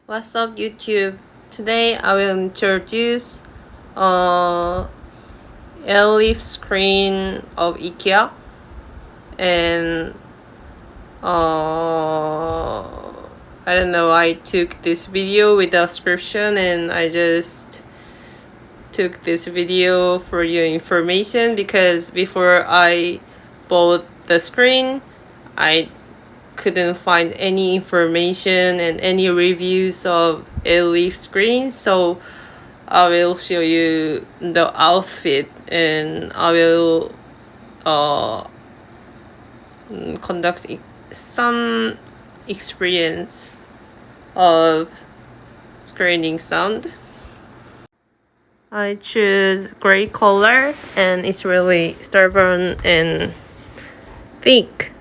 What's up, YouTube? Today I will introduce eilif screen of IKEA, and I don't know, I took this video with the description and I just took this video for your information because before I bought the screen I couldn't find any information and any reviews of eilif screens, so I will show you the outfit and I will conduct some experience of screening sound. I choose gray color and it's really stubborn and thick.